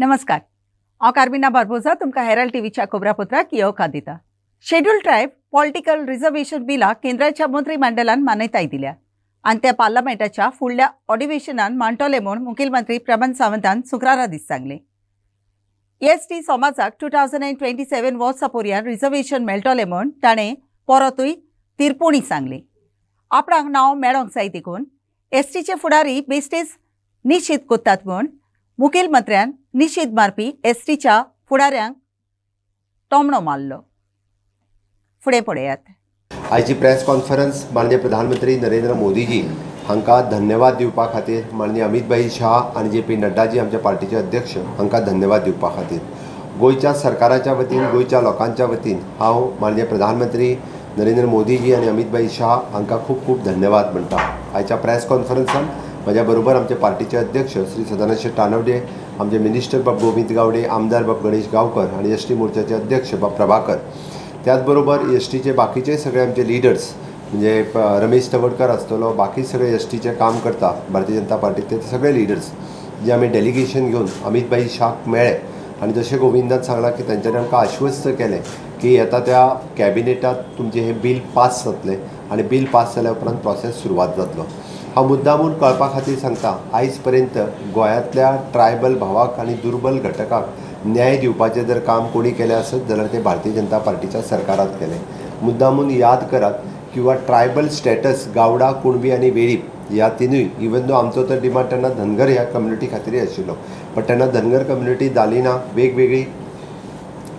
नमस्कार। हांव कार्मिना बार्बोजा तुमकां हेराल्ड टीव्हीच्या खबरापत्राक येवकार दिता। शेड्यूल्ड ट्रायब पॉलिटिकल रिजर्वेशन बिलाक केंद्राच्या मंत्रिमंडळान मान्यताय दिल्या आनी ते पार्लमेंटाच्या फुडल्या अधिवेशनात मांडटले म्हूण मुखेलमंत्री प्रमोद सावंतान शुक्रारा दीस सांगले। एसटी समाजाक 2027 वर्सा पर्यंत रिजर्वेशन मेळटले म्हूण ताणें परतूय तिरपुणी सांगली। आपणाक नांव मेळोंक जाय देखून एसटीचे फुडारी बेस्टीस निश्चित करतात म्हूण मुखेलमंत्र्यान निश्चित मारपी एसटीच्या फुडाऱ्यांक तोमणो मारलो। फुडें पळयात। आयची प्रेस कॉन्फरन्स माननीय प्रधानमंत्री नरेंद्र मोदीजी हांकां धन्यवाद दिवपा खातीर माननीय अमित भाई शाह आनी जे.पी. नड्डाजी आमच्या पार्टीचे अध्यक्ष हांकां धन्यवाद दिवपा खातीर गोंयच्या सरकाराच्या वतीन गोंयच्या लोकांच्या वतीन हांव माननीय प्रधानमंत्री नरेंद्र मोदीजी आनी अमित भाई शाह हांकां खूब खूब धन्यवाद म्हणटा। आयच्या प्रेस कॉन्फरन्सान म्हज्या बरोबर आमचे पार्टीचे अध्यक्ष श्री सदानंद शेट तानवडे, आमचे मिनिस्टर बाब गोविंद गावडे, आमदार बाब गणेश गांवकर आनी एसटी मोर्चाचे अध्यक्ष बाब प्रभाकर, त्याच बरोबर एसटीचे बाकीचे सगळे आमचे लिडर्स म्हणजे रमेश तवडकर आसतलो, बाकी सगळे एसटीचे काम करता भारतीय जनता पार्टीचे सगळे लिडर्स जे आमी डेलिगेशन घेवन अमित भाई शाह मेळ्ळे आनी जशें गोविंदान सांगलां की तांच्यांनी आमकां आश्वस्त केलें की येता त्या कॅबिनेटात तुमचें हें बील पास जातलें आनी बील पास जाल्या उपरांत प्रोसेस सुरवात जातलो। हांव मुद्दामून कळपा खातीर सांगता, आयज पर्यंत गोंयांतल्या ट्रायबल भावाक आनी दुर्बल घटकाक न्याय दिवपाचें जर काम कोणी केलें आसत जाल्यार तें भारतीय जनता पार्टीच्या सरकारात केलें। मुद्दामून याद करात किंवा ट्रायबल स्टेटस गावडा, कुणबी आनी वेळीप ह्या तिनूय इवन दो आमचो तर डिमांड तेन्ना धनगर ह्या कम्युनिटी खातीर आशिल्लो, पण तेन्ना धनगर कम्युनिटी जाली ना। वेगवेगळी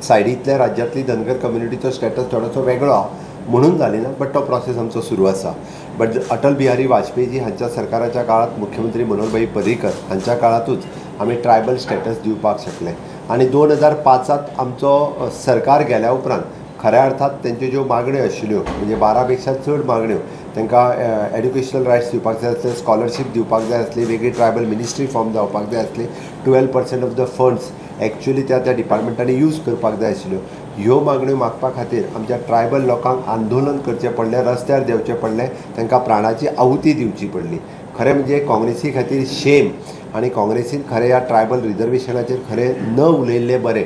सायडींतल्या राज्यांतली धनगर कम्युनिटीचो स्टेटस थोडोसो वेगळो आहा म्हणून जाली ना, बट तो प्रोसेस आमचो सुरू आसा। बट अटल बिहारी वाजपेयीजी हांच्या सरकाराच्या काळात मुख्यमंत्री मनोहर भाई पर्रीकर हांच्या काळातूच आमी ट्रायबल स्टेटस दिवपाक शकले आनी 2005 आमचो सरकार गेल्या उपरांत खऱ्या अर्थात तेंच्यो ज्यो मागण्यो आशिल्ल्यो म्हणजे 12 पेक्षा चड मागण्यो, तांकां एड्युकेशनल रायट्स दिवपाक जाय आसले, स्कॉलरशीप दिवपाक जाय आसली, वेगळी ट्रायबल मिनिस्ट्री फॉर्म जावपाक जाय आसली, 12% ऑफ द फंड्स एक्चुअली त्या डिपार्टमेंटांनी यूज करपाक जाय आशिल्ल्यो। ह्यो मागण्यो मागपा खातीर आमच्या ट्रायबल लोकांक आंदोलन करचें पडलें, रस्त्यार देंवचें पडलें, तांकां प्राणाची आहुती दिवची पडली। खरें म्हणजे काँग्रेसी खातीर शेम आनी काँग्रेसीन खरें ह्या ट्रायबल रिजर्वेशनाचेर खरें न उलयल्लें बरें।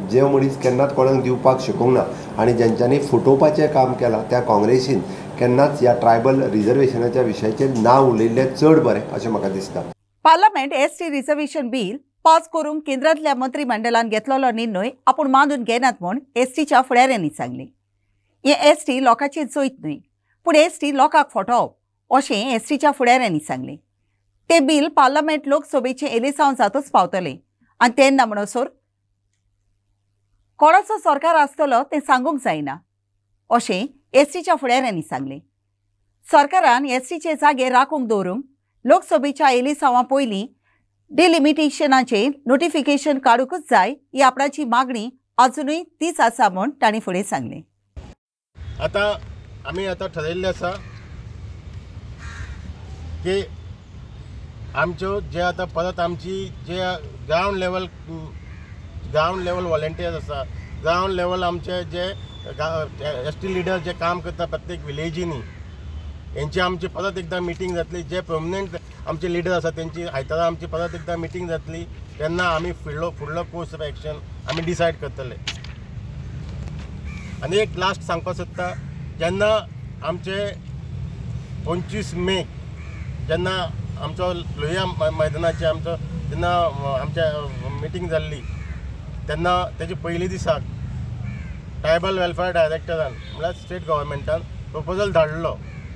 जे मनीस केन्नाच कोणाक दिवपाक शिकोवंक ना आनी जेंच्यांनी फुटोवपाचें काम केलां त्या काँग्रेसीन केन्नाच ह्या ट्रायबल रिजर्वेशनाच्या विशयाचेर नांव उलयल्लें चड बरें अशें म्हाका दिसता। Parliament ST reservation bill pass करूंक केंद्रांतल्या मंत्रिमंडळान घेतलेलो निर्णय आपूण मानून घेनात म्हूण एसटीच्या फुडाऱ्यांनी सांगलें। हे एसटी लोकांची जैत न्हय, पूण एसटी लोकांक फटोवप अशें एसटीच्या फुडाऱ्यांनी सांगलें। ते बिल पार्लमेंट लोकसभेचे एलिसांव जातच पावतलें आनी तेन्ना म्हणसर कोणाचो सरकार आसतलो तें सांगूंक जायना अशें एसटीच्या फुडाऱ्यांनी सांगलें। सरकारान एसटीचे जागे राखूंक दवरूंक लोकसभेच्या एलिसांवा पयलीं डिलिमिटेशनाचे नोटिफिकेशन काडूंकच जाय ही आपणाची मागणी अजूनय तीच आसा म्हूण तांणी फुडें सांगलें। आतां आमी ठरयिल्लें आसा की आमच्यो जे आतां परत आमची जे ग्रावंड लेवल व्हॉलंटियर्स आसा, ग्रावंड लेवल आमचे जे एसटी लिडर जे काम करता प्रत्येक विलेजींनी, हेंची आमची परत एकदां मिटींग जातली। जे परमनंट आमचे लिडर आसा तेंची आयतारा आमची परत एकदां मिटींग जातली, तेन्ना आमी फुडलो कोर्स ऑफ एक्शन आमी डिसायड करतले। आनी एक लास्ट सांगपाक सोदता, जेन्ना आमचे 25 मे जेन्ना आमचो लोहिया मैदानाचे आमचो जेन्ना आमच्या मिटींग जाल्ली तेन्ना तेजे पयले दिसाक ट्रायबल वेलफेअर डायरेक्टरान म्हळ्यार स्टेट गव्हर्मेंटान प्रपोजल धाडलो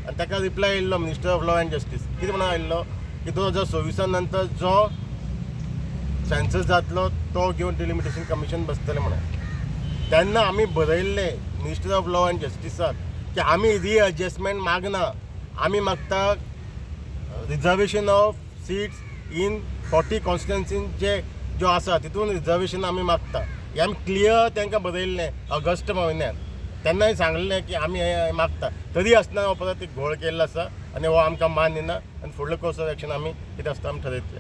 आनी ताका रिप्लाय येयल्लो minister of law end justice. कितें म्हणून आयिल्लो की 2026 नंतर जो सेन्सस जातलो तो घेवन डिलिमिटेशन कमिशन बसतलें म्हणून। तेन्ना आमी बरयल्लें मिनिस्टर ऑफ लॉ एंड जस्टिसाक की आमी रिएडजस्टमेंट मागना, आमी मागता रिजर्वेशन ऑफ सीट्स इन 40 कॉन्स्टिट्युएन्सीन ज्यो आसा तितून रिजर्वेशन आमी मागता। हें आमी क्लियर तांकां बरयल्लें ऑगस्ट म्हयन्यांत। तेन्नाय सांगलें की आमी हें मागता, तरी आसतना हो परत एक घोळ केल्लो आसा आनी हो आमकां मान्य ना आनी फुडलो कोर्स ऑफ एक्शन आमी कितें आसता आमी थरयतले।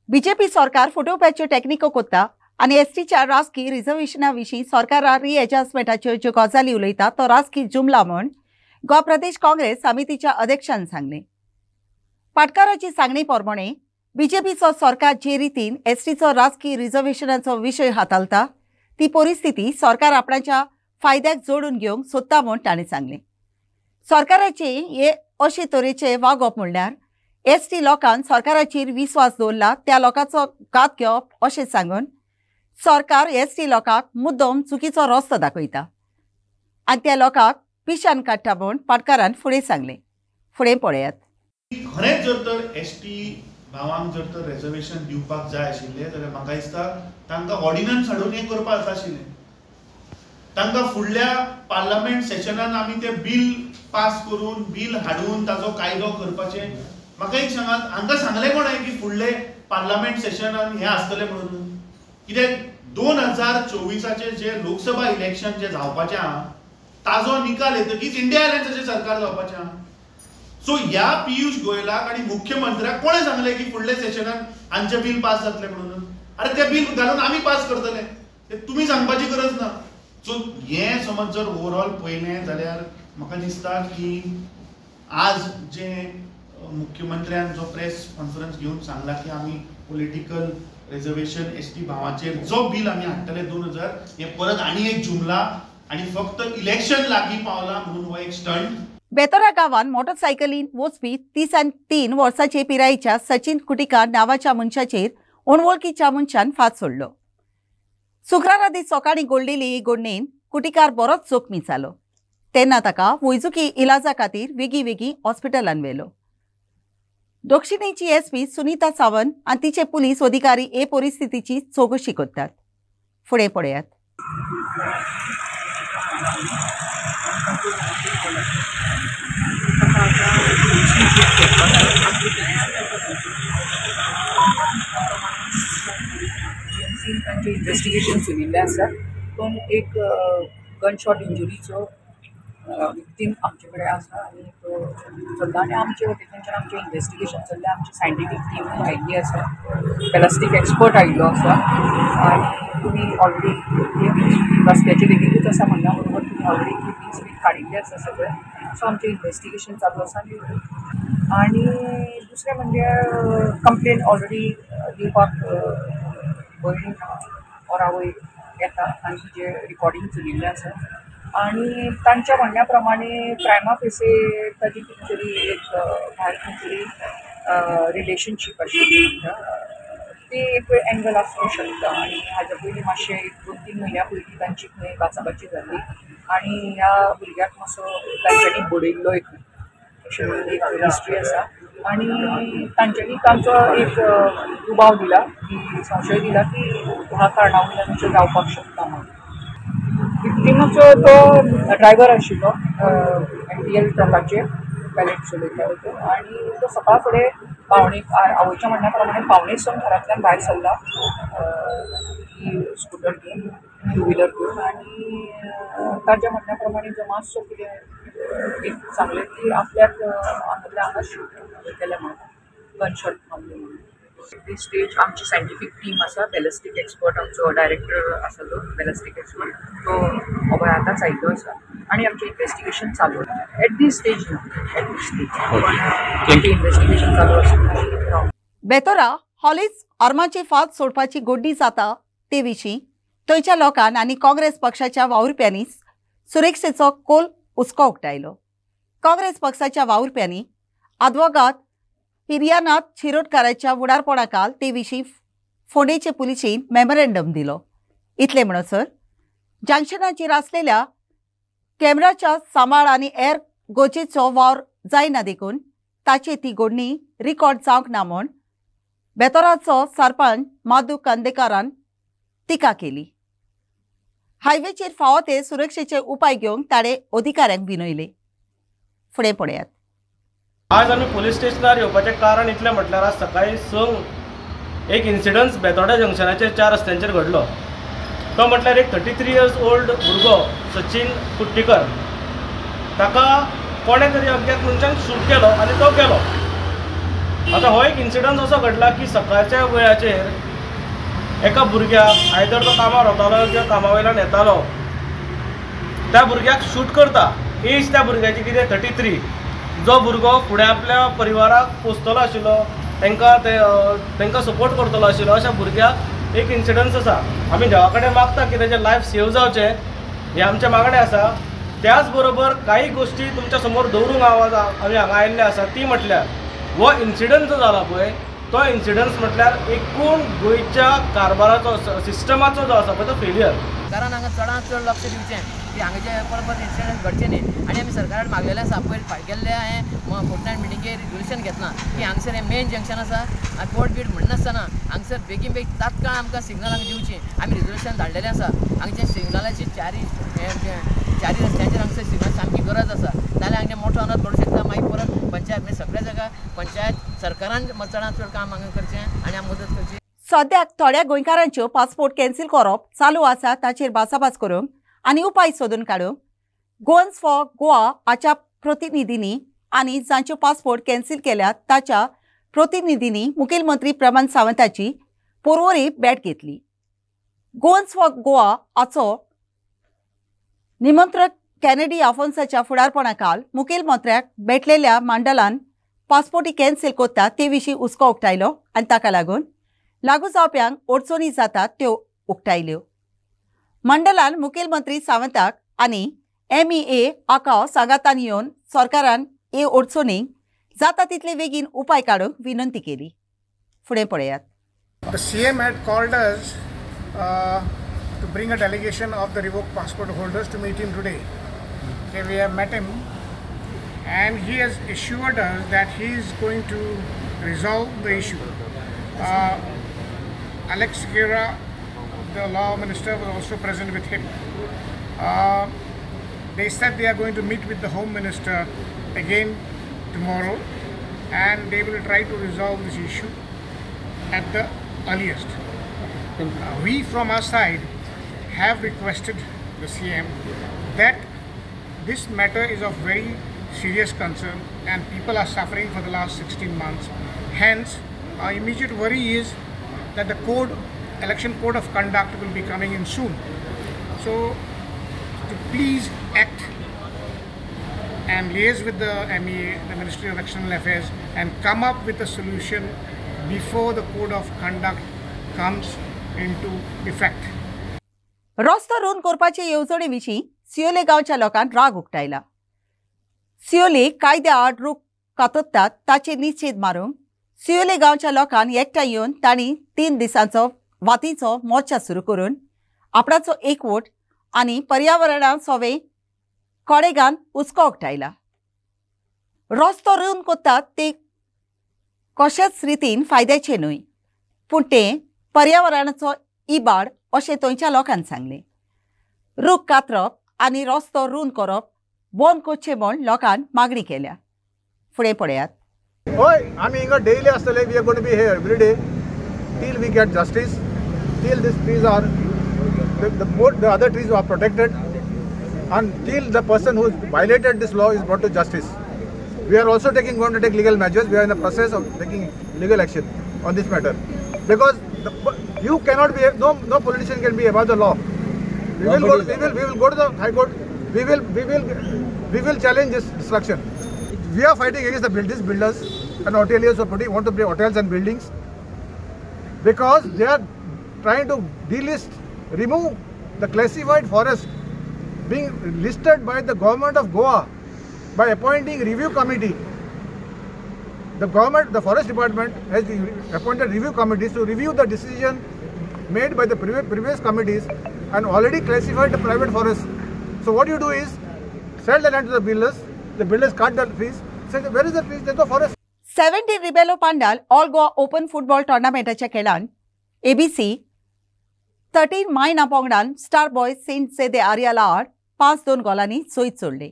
बीजेपी सरकार फुटोवपाच्यो टॅक्निको कोत्ता आनी एसटीच्या राजकी रिजर्वेशना विशीं सरकारा रिएडजस्टमेंटाच्यो ज्यो गजाली उलयता तो राजकी जुमला म्हूण गोवा प्रदेश काँग्रेस समितीच्या अध्यक्षान सांगलें। पाटकाराची सांगणे प्रमाणे बीजेपीचो सरकार जे रितीन एसटीचो राजकीय रिझर्वेशनाचो विशय हाताळटा ती परिस्थिती सरकार आपणाच्या फायद्याक जोडून घेवंक सोदता म्हूण ताणें सांगलें. सरकाराचे हे अशे तरेचे वागप म्हणल्यार एसटी लोकांन सरकाराचेर विस्वास दवरला त्या लोकांचो घात घेवप अशें सांगून सरकार एसटी लोकांक मुद्दम चुकीचो रस्तो दाखयता आनी त्या लोकांक पिशान काडटा म्हूण पाटकारान फुडें सांगलें. फुडें पळयात. खरेंच जर तर एसटी भावांक जर तर रिजर्वेशन दिवपाक जाय आशिल्लें जाल्यार म्हाका दिसता तांकां ऑर्डिनन्स हाडून हें करपाक जाय आशिल्लें. तांकां फुडल्या पार्लमेंट सेशनान आमी तें बिल पास करून बिल हाडून ताजो कायदो करपाचें. म्हाका एक सांगात, हांकां सांगलें कोणें की फुडले पार्लमेंट सेशनान हें आसतलें म्हणून? कित्याक 2024चे जे लोकसभा इलेक्शन जे जावपाचें आहा ताजो निकाल येतकीच इंडिया अलायन्साचें सरकार जावपाचें आहा. सो ह्या पियुष गोयलाक आनी मुख्यमंत्र्याक कोणें सांगलें की फुडल्या सेशनान हांचें बिल पास जातलें म्हणून? अरे तें बिल घालून आमी पास करतले, तें तुमी सांगपाची गरज ना. सो हें समज जर ओवरऑल पळयलें जाल्यार म्हाका दिसता की आज जे मुख्यमंत्र्यान जो प्रेस कॉन्फरन्स घेवन सांगला की आमी पॉलिटिकल रिजर्वेशन एसटी भावाचेर जो बिल आमी हाडटले 2000 हें परत आनी एक जुमला आनी फक्त इलेक्शन लागीं पावला म्हणून हो एक स्टंट. बेतोरा गांवांत मोटरसायकलीन वचपी 33 वर्सांचे पिरायेच्या सचिन कुटिकार नांवाच्या मनशाचेर अणवळखीच्या मनशान फास सोडलो. शुक्रारा दीस सकाळीं घडलेले घडणेन कुटिकार बरोच जखमी जालो. तेन्ना ताका वैजकी इलाजा खातीर वेगळी हॉस्पिटलांत व्हेलो. दक्षिणेची एसपी सुनीता सावंत आनी तिचे पुलीस अधिकारी हे परिस्थितीची चौकशी करतात. फुडें पळयात. तांचे इन्व्हेस्टिगेशन चलिल्लें आसा. पूण एक गनशॉट इंजुरीचो विक्टीम आमचे कडेन आसा आनी तो चल्ला आनी आमचे वटेनच्यान आमचें इन्व्हेस्टिगेशन चल्लें. आमची सायंटिफीक टीम आयिल्ली आसा, बॅलिस्टीक एक्सपर्ट आयिल्लो आसा आनी तुमी ऑलरेडी रस्त्याचे लेगीतूच आसा म्हणल्या बरोबर तुमी ऑलरेडी क्लिपिंग्स बी काडिल्ले आसा सगळे. सो आमचें इन्व्हेस्टिगेशन चालू आसा. आनी दुसरें म्हणजे कंप्लेन ऑलरेडी दिवपाक भयण और आवय येता आनी तिजे रिकॉर्डिंग चलिल्लें आसा. आनी तांच्या म्हणण्या प्रमाणे प्रायमा फेसे ताजी कितें तरी एक भायर खंय तरी रिलेशनशीप आशिल्ली ती एक एंगल आसूंक शकता. आनी हाज्या पयलीं मातशें 2-3 म्हयन्या पयलीं तांची खंय बाचाबाची जाल्ली आनी ह्या भुरग्याक मातसो तांच्यांनी बडयल्लो एक हिस्ट्री आसा. आनी तांच्यांनी तांचो एक दुबाव दिला की संशय दिला की ह्या कारणा वयल्यान अशें जावपाक शकता म्हणून. विक्टिमाचो तो ड्रायव्हर आशिल्लो NTL ट्रकाचेर पॅलेट चलयतालो तो. आनी तो सकाळ फुडें पावणेक आवयच्या म्हणण्या प्रमाणे पावणेसून घरांतल्यान भायर सरला ही स्कूटर घेवन, 2 व्हिलर घेवन. आनी ताच्या म्हणण्या प्रमाणे जो मातसो कितें एक सांगलें की आपल्याक हांगा शूट केलें म्हणून गनशॉट मारले म्हणून. दिस स्टेज आमची सायंटिफीक टीम आसा, बॅलिस्टीक एक्सपर्ट आमचो डायरेक्टर आसा तो बॅलिस्टीक एक्सपर्ट तो अभय आतांच आयिल्लो आसा आनी आमचें इन्व्हेस्टिगेशन चालू आसा. एट दीस स्टेज इन्व्हेस्टिगेशन चालू आसा. बेतोरा हॉलीच आर्माची फास सोडपाची गोड्डी जाता ते विशीं थंयच्या लोकांन आनी काँग्रेस पक्षाच्या वावुरप्यांनी सुरक्षेचो कोल हुस्को उक्तायलो. काँग्रेस पक्षाच्या वावुरप्यांनी आदवोगाद पिरियानाथ शिरोडकाराच्या फुडारपणाखाल ते विशीं फोंडेचे पुलिशेन मेमोरेंडम दिलो. इतले म्हणसर जंक्शनाचेर आसलेल्या कॅमेराच्या सांबाळ आनी एअर गोचेचो वावर जायना देखून ताची ती घडणी रिकॉर्ड जावंक ना म्हूण बेतोराचो सरपंच माधू कंदेकारान टिका केली. हायवेचेर फावो ते सुरक्षेचे उपाय घेवंक ताणें अधिकाऱ्यांक विनयले. फुडें पळयात. आज आमी पुलीस स्टेशनार येवपाचें कारण इतलें म्हटल्यार आज सकाळीं संक एक इन्सिडन्स बेतोडा जंक्शनाचेर 4 रस्त्यांचेर घडलो. तो म्हटल्यार एक 33 इयर्स ओल्ड भुरगो सचिन कुट्टीकर, ताका कोणे तरी अज्ञात मनशान शूट केलो आनी तो गेलो. आतां हो एक इन्सिडन्स असो घडला की सकाळच्या वेळाचेर एका भुरग्याक आयदर तो कामार वतालो किंवा कामा वयल्यान येतालो, त्या भुरग्याक शूट करता. एज त्या भुरग्याची कितें 33. जो भुरगो फुडें आपल्या परिवाराक पोसतलो आशिल्लो, तांकां सपोर्ट करतलो आशिल्लो अशा भुरग्याक एक इन्सिडन्स आसा. आमी देवा कडेन मागता की ताचें लायफ सेव जावचें हें आमचें मागणें आसा. त्याच बरोबर काही गोष्टी तुमच्या समोर दवरूंक आमी हांगा आयिल्ले आसा ती म्हटल्यार हो इन्सिडन्स जो जाला पळय तो इन्सिडन्स म्हटल्यार एकूण गोंयच्या कारबाराचो सिस्टमाचो जो आसा पळय तो फेलियर. कारण हांगा चडांत चड लक्ष दिवचें की हांगाचे परत इन्सिडंट घडचे न्ही. आनी आमी सरकारान मागलेलें आसा पयर गेल्ले हांवें फोर्टनायट मिटिंगेर रिजोल्युशन घेतलां की हांगसर हें मेन जंक्शन आसा आनी कोर्ट बीट म्हणनासतना हांगसर बेगीन बेग तात्काळ आमकां सिग्नल आमी दिवची. आमी रिजोल्युशन धाडलेलें आसा. हांगचे सिग्नलाची चारी रस्त्यांचेर हांगसर सिग्नल सामकी गरज आसा. नाल्यार हांगा मोठो अनर्थ घडूंक शकता. मागीर परत पंचायत म्हणजे सगळ्या जागा पंचायत सरकारान चडांत चड काम हांगा करचें आनी आमी मदत करची. सद्याक थोड्या गोंयकारांच्यो पासपोर्ट कॅन्सील करप चालू आसा ताचेर भासाभास करूंक आनी उपाय सोदून काडूंक गोवन्स फॉर गोवा हाच्या प्रतिनिधींनी आनी जांच्यो पासपोर्ट कॅन्सील केल्यात ताच्या प्रतिनिधींनी मुखेलमंत्री प्रमोद सावंताची पर्वरी भेट घेतली. गोवन्स फॉर गोवा हाचो निमंत्रक कॅनेडी आफोन्साच्या फुडारपणाखाल मुखेलमंत्र्याक भेटलेल्या मंडळान पासपोर्टी कॅन्सील कोत्तात ते विशीं हुस्को उक्तायलो आनी ताका लागू जावप्यांक अडचणी जातात त्यो उक्तायल्यो. मंडळान मुखेलमंत्री सावंताक आनी MEA हाका सांगातान येवन सरकारान हे अडचणींक जाता तितले बेगीन उपाय काडूंक विनंती केली. फुडें पळयात. The CM had called us to bring a delegation of the revoked passport holders to meet him today. Okay, we have met him and he has assured us that he is going to resolve the issue. Alex Guerra, the law minister, was also present with him. They said they are going to meet with the home minister again tomorrow and they will try to resolve this issue at the earliest. We from our side have requested the CM that this matter is of very serious concern and people are suffering for the last 16 months. Hence, our immediate worry is that the election code of conduct will be coming in soon. So, to please act and liaise with the MEA, the Ministry of External Affairs, and come up with a solution before the code of conduct comes into effect. रस्तो रुंद करपाचे येवजणे विशीं सियोले गांवच्या लोकांन राग उक्तायला. सियोले कायद्या आड रूख कातरतात ताचेर निषेध मारूंक सियोले गांवच्या लोकांन एकठांय येवन तांणी 3 दिसांचो वातीचो मोर्चा सुरू करून आपणाचो एकवोट आनी पर्यावरणा सोवे कोडेगांत हुस्को उक्तायला. रस्तो रुंद कोत्तात ते कशेच रितीन फायद्याचे न्हय पूण तें पर्यावरणाचो इबाड अशें थंयच्या लोकांन सांगलें. रूख कातरप आनी रस्तो रुंद करप बंद करचें म्हूण लोकांन मागणी केल्या. फुडें पळयात. होय आमी हिंगा डेली आसतले. We are going to be here every day till we get justice, till these trees are the other trees are protected, and till the person who violated this law is brought to justice. We are also going to take legal measures. We are in the process of taking legal action on this matter because you cannot be no politician can be above the law. We will go to the High Court. We will challenge this destruction. We are fighting against these builders and hoteliers who want to build hotels and buildings because they are trying to remove the classified forest being listed by the government of Goa by appointing review committee. The forest department has appointed review committees to review the decision made by the previous committees and already classified the private forest. So what you do is sell the land to the builders cut the trees, say where is the trees, there's no forest. 17 Rebelo Pandal all Goa open football टोर्नामेंटाच्या खेळान ABC 13 मायना पंगडान star boys saint सेदे आर्याला आड 5-2 गोलांनी सोयत सोडले.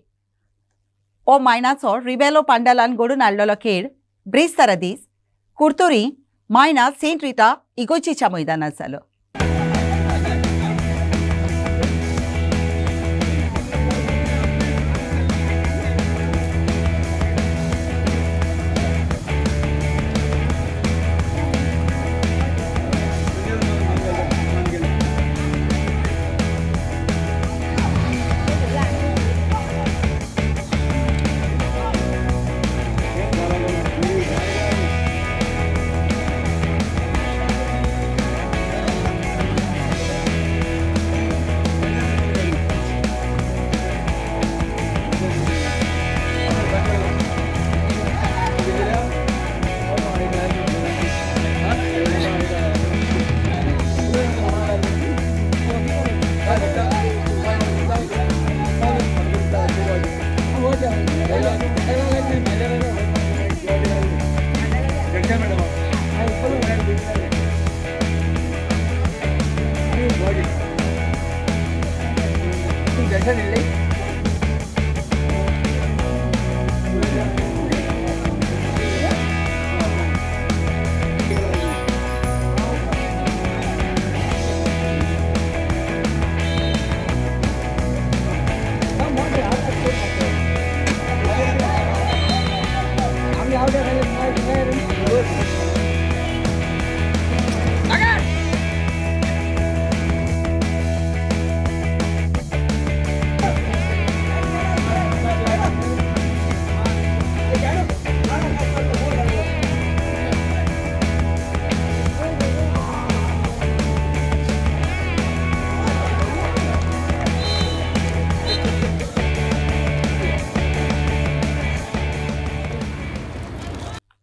ओ मायनाचो Rebelo पांडालान घडून हाडलेलो खेळ ब्रेस्तारा दीस कुर्तोरी मायना सेंट रिटा इगोचीच्या मैदानात जालो.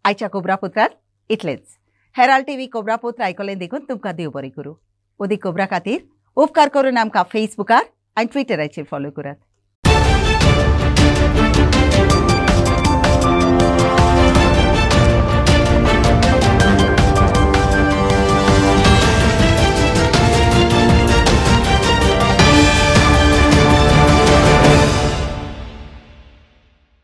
आयच्या कोबरापुत्रात इतलेच. हेराल्ड टीव्ही कोबरापुत्र आयकलें देखून तुमकां देव बरें करूं. उदी कोबरा खातीर उपकार करून आमकां फेसबुकार आनी ट्विटराचेर फॉलो करात.